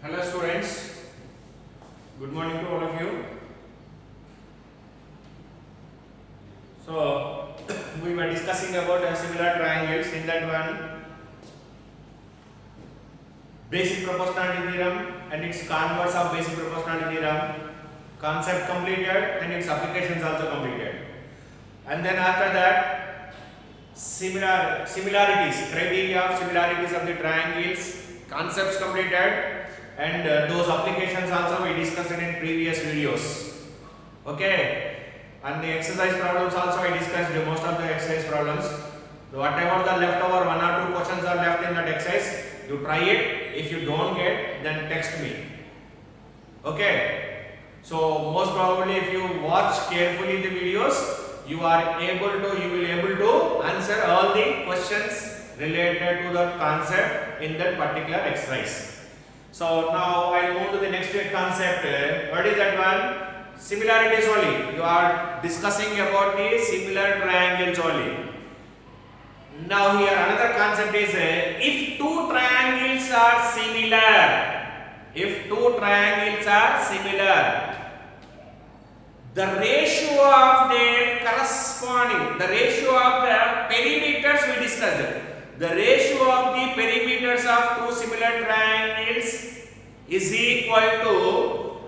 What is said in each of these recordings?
Hello students, good morning to all of you. So we were discussing about similar triangles. In that one, basic proportionality theorem and its converse of basic proportionality theorem, concept completed and its applications also completed. And then after that, similarities, criteria of similarities of the triangles, concepts completed, and those applications also we discussed in previous videos. Okay, and the exercise problems also I discussed most of the exercise problems. So whatever the leftover one or two questions are left in that exercise, you try it. If you don't get, then text me. Okay, so most probably if you watch carefully the videos, you will able to answer all the questions related to the concept in that particular exercise. So now I move to the next concept. What is that one? Similarities only. You are discussing about the similar triangles only. Now here another concept is if two triangles are similar, the ratio of their corresponding, the ratio of the perimeters we discussed. The ratio of the perimeters of two similar triangles is equal to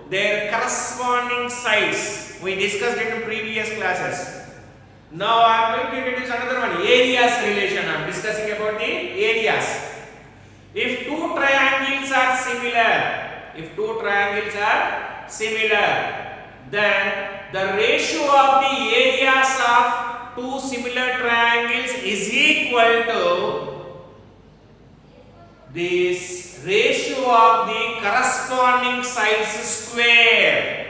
their corresponding sides. We discussed it in previous classes. Now I am going to introduce another one, areas relation. I am discussing about the areas. If two triangles are similar, then the ratio of the areas of two similar triangles is equal to this ratio of the corresponding sides square.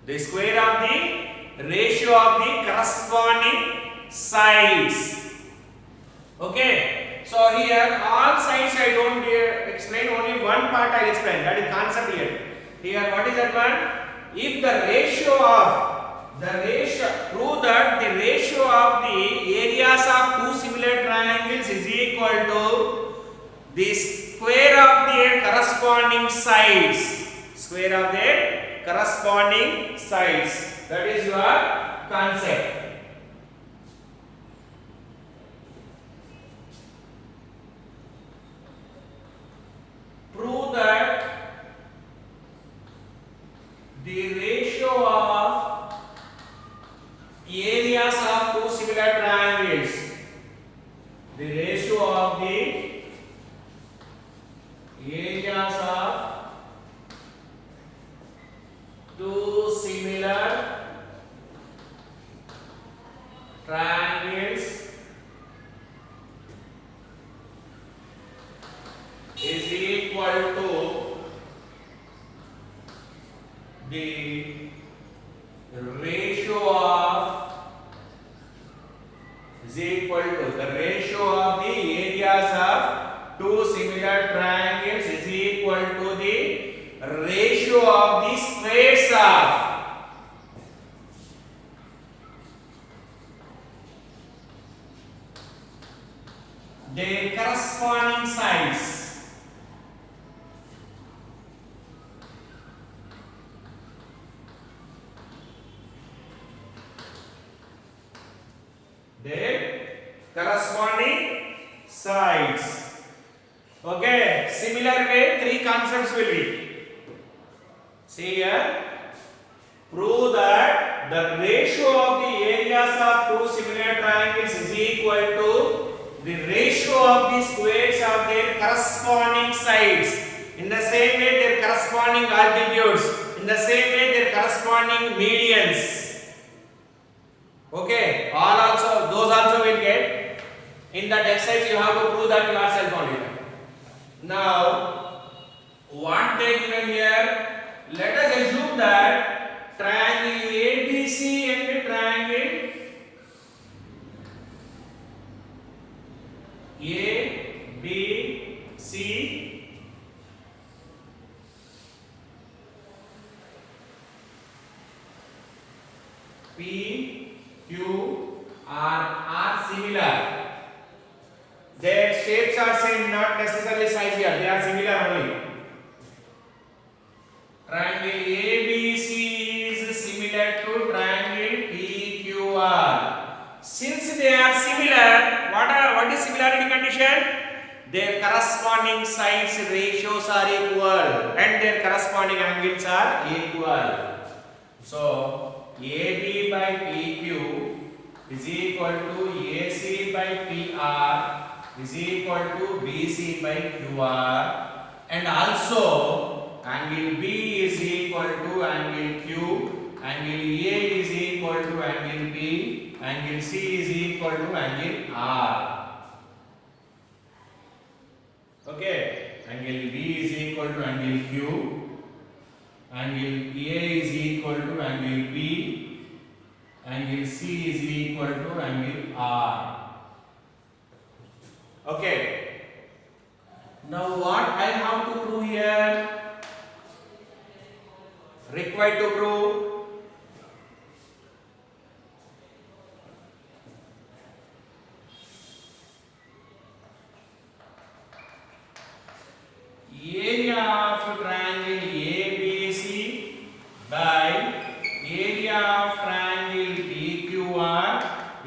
The square of the ratio of the corresponding sides. Okay. So here all sides I don't explain, only one part I explain. That is concept here. Here what is that one? If prove that the ratio of the areas of two similar triangles is equal to the square of their corresponding sides. Square of their corresponding sides. That is your concept. Prove that the ratio of areas of two similar triangles, the ratio of the areas of two similar triangles is equal to the ratio of the areas of two similar triangles is equal to the ratio of the squares of their corresponding sides. Their corresponding sides. Okay, similar way three concepts will be. See here, prove that the ratio of the areas of two similar triangles is equal to the ratio of the squares of their corresponding sides. In the same way their corresponding altitudes, in the same way their corresponding medians. Okay, those also will get. In that exercise you have to prove that yourself only. Now, what they given here? Let us assume that triangle ABC and triangle ABC P, Q are similar. Their shapes are same, not necessarily size here. They are similar only. condition? Their corresponding sides ratios are equal and their corresponding angles are equal. So AB by PQ is equal to AC by PR is equal to BC by QR, and also angle B is equal to angle Q, angle A is equal to angle B, angle C is equal to angle R. Okay, angle B is equal to angle Q, angle A is equal to angle B, angle C is equal to angle R. Okay. Now what I have to prove here? Required to prove area of triangle ABC by area of triangle PQR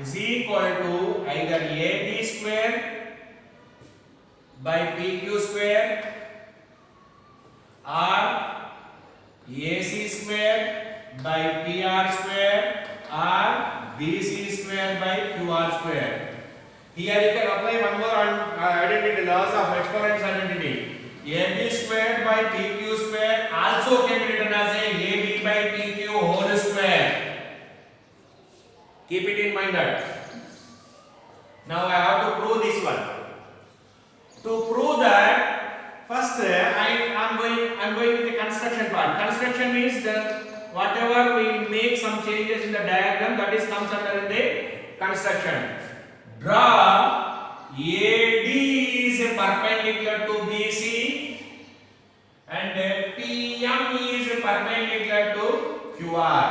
is equal to either AB square by PQ square or AC square by PR square or BC square by QR square. Here you can apply one more identity, laws of exponents identity. AB square by PQ square also can be written as a AB by PQ whole square. Keep it in mind that. Now I have to prove this one. To prove that, first I'm going with the construction part. Construction means that whatever we make some changes in the diagram, that is comes under the construction. Draw AD is perpendicular to BC and PM is perpendicular to QR.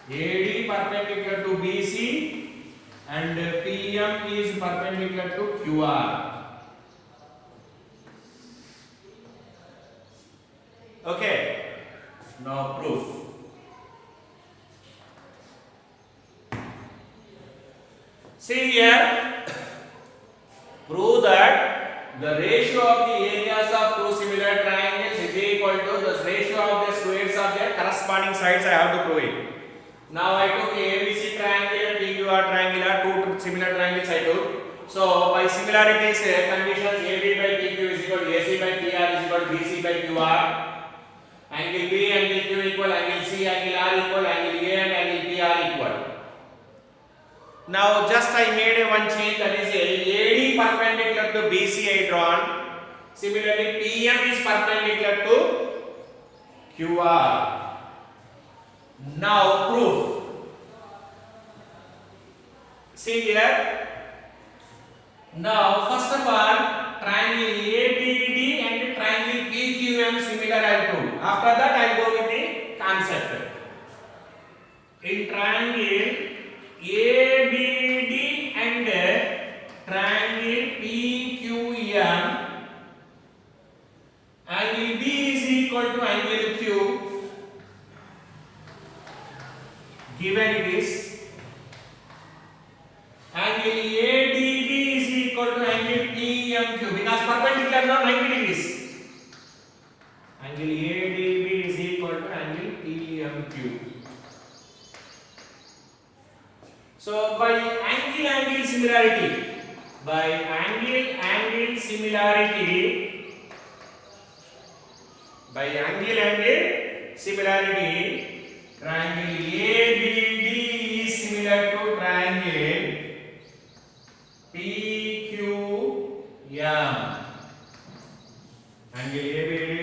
AD perpendicular to BC and PM is perpendicular to QR. Okay. Now proof. See here. Prove that the ratio of the areas of two similar triangles is equal to the ratio of the squares of their corresponding sides. I have to prove it. Now I took ABC triangle, PQR triangle are two similar triangles I took. So by similarities conditions, AB by PQ is equal to AC by PR is equal to BC by QR. Angle B, angle Q equal, angle C, angle R equal, angle A and angle P are equal. Now just I made a one change, that is AD perpendicular to BC I drawn. Similarly PM is perpendicular to QR. Now proof. See here. Now first of all, triangle ABD and triangle PQM similar I prove. After that I go with the concept. In triangle ABD and triangle PQM, angle B is equal to angle Q. Given it is, angle ADB is equal to angle PMQ because perpendicular now 90 degrees. Angle ADB is equal to angle PMQ. So by angle similarity, triangle ABD is similar to triangle PQM.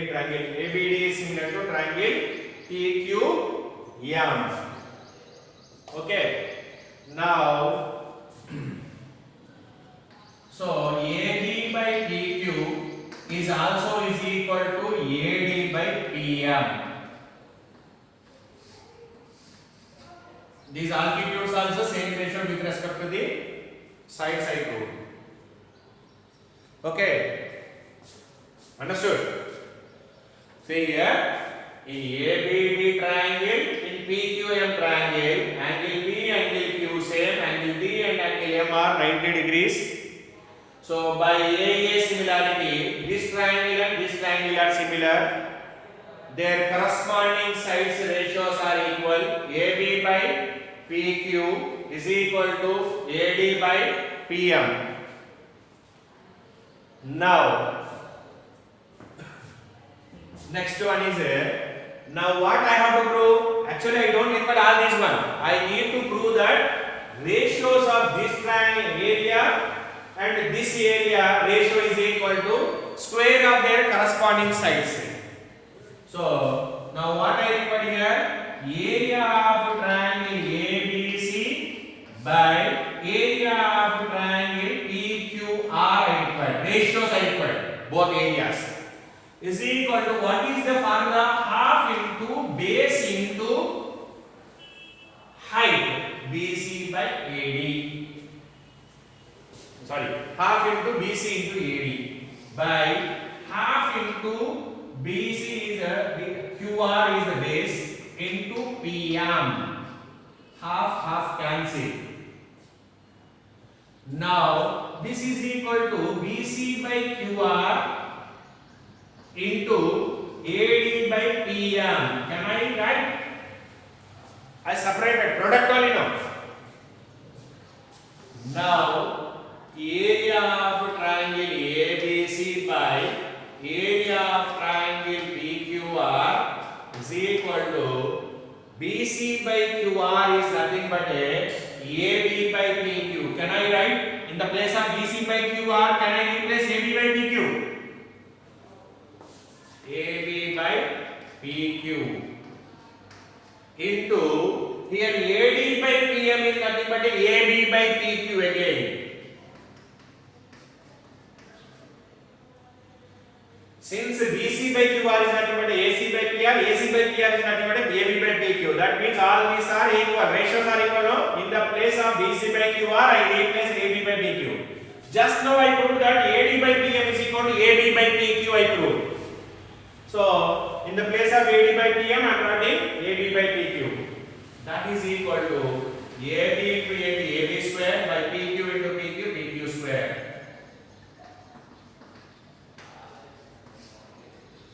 Triangle ABD is similar to triangle PQM. Okay. Now, so AD by PQ is also is equal to AD by PM. These altitudes also same ratio with respect to the side rule. Okay, understood? See here, in ABD triangle, in PQM triangle, angle B, angle are 90 degrees. So by AA similarity, this triangle and this triangle are similar. Their corresponding sides ratios are equal. AB by PQ is equal to AD by PM. Now, next one is now what I have to prove? Actually, I don't require all this one. I need to prove that ratios of this triangle area and this area ratio is equal to square of their corresponding sides. So now what I require here? Area of triangle ABC by area of triangle PQR I require. Ratios I require. Both areas is equal to what is the formula? Half into base into height BC by AD. Sorry, half into BC into AD by half into BC is the QR is the base into PM. Half cancel. Now this is equal to BC by QR into AD by PM. Can I write? I separated product only now. Now area of triangle ABC by area of triangle PQR is equal to BC by QR is nothing but AB by PQ. Can I write in the place of BC by QR? Can I replace AB by PQ? AB by PQ into here AD by PM is nothing but AB by PQ again. Since BC by QR is nothing but AC by PR, AC by PR is nothing but AB by PQ. That means all these are equal. Ratios are equal. No? In the place of BC by QR, I replace AB by PQ. Just now I proved that AD by PM is equal to AB by PQ. I proved. So in the place of AD by PM, I am writing AB by PQ. That is equal to AB into AB square by PQ into PQ square.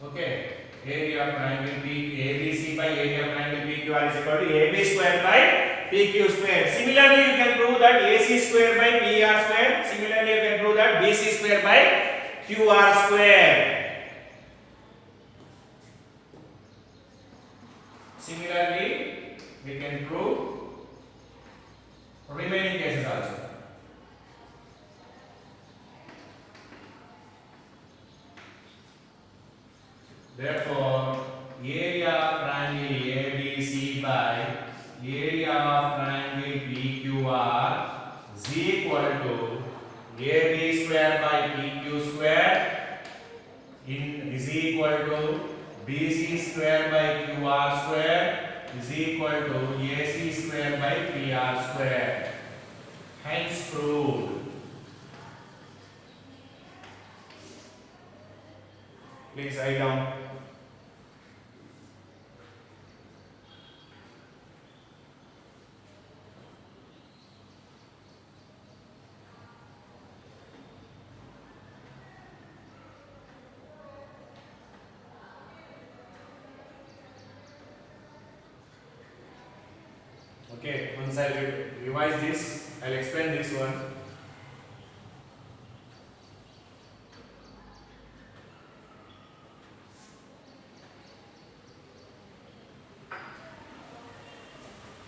Okay, area of triangle ABC by area of triangle PQR is equal to AB square by PQ square. Similarly, you can prove that AC square by PR square. Similarly, you can prove that BC square by QR square. Similarly, we can prove remaining cases also. Therefore, area of triangle ABC by area of triangle PQR is equal to AB square by PQ square is equal to BC square by QR square is equal to AC square by PR square. Hence proved. Please write down. Okay, once I revise this, I'll explain this one.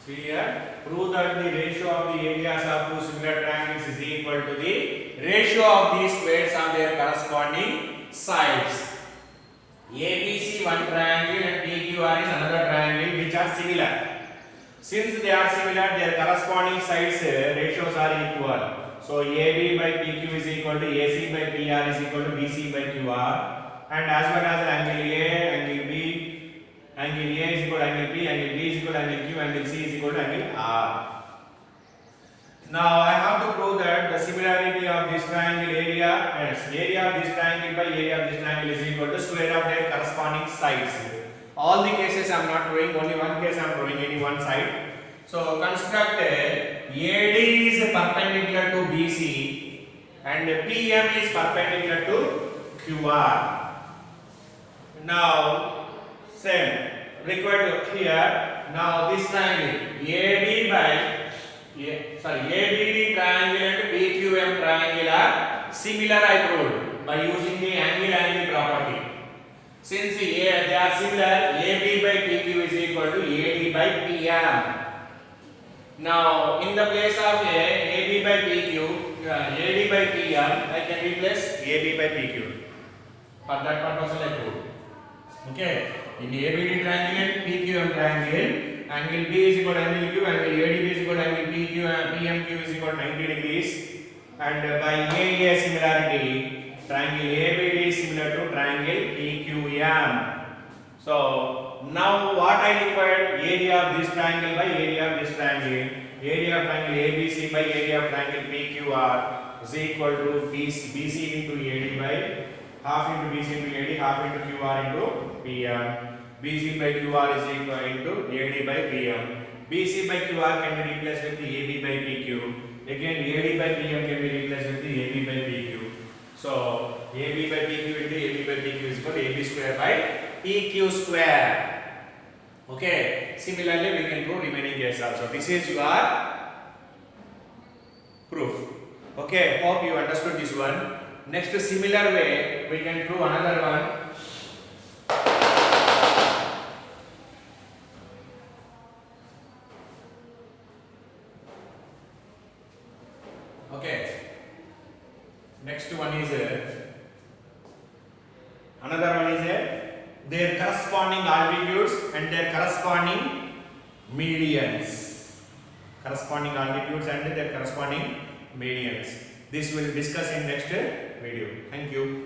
See here, prove that the ratio of the areas of two similar triangles is equal to the ratio of these squares on their corresponding sides. ABC one triangle and PQR is another triangle which are similar. Since they are similar, their corresponding sides ratios are equal. So AB by PQ is equal to AC by PR is equal to BC by QR, and as well as angle A, angle B, angle A is equal to angle B, angle B is equal to angle Q, angle C is equal to angle R. Now I have to prove that the similarity of this triangle area and area of this triangle by area of this triangle is equal to square of their corresponding sides. All the cases I am not drawing, only one case I am drawing any one side. So construct AD is perpendicular to and PM is perpendicular to QR. Now same required here. Now this triangle AD by ABD triangle and PQM triangle are similar, I proved by using the angle property. Since they are similar, AB by PQ is equal to AD by PM. Now in the place of AB by PQ, AD by PM, I can replace AB by PQ. For that purpose I proved. Okay, in ABD triangle and PQM triangle, angle B is equal to angle Q, angle ADB is equal to angle PQ, and PMQ is equal to 90 degrees. And by AEA similarity, triangle ABD is similar to triangle PQM. So now what I required, area of this triangle by area of this triangle. Area of triangle ABC by area of triangle PQR is equal to BC into AD by half into BC into AD, half into QR into PM. BC by QR is equal into AD by PM. BC by QR can be replaced with the AB by PQ. Again, AD by PM can be replaced with the AB by PQ. So AB by PQ into AB by PQ is equal to AB square by PQ square. Okay. Similarly, we can prove remaining case also. This is your proof. Okay. Hope you understood this one. Next, similar way, we can prove another one. Okay. Next one is another one is their corresponding altitudes and their corresponding medians. Corresponding altitudes and their corresponding medians. This will discuss in next video. Thank you.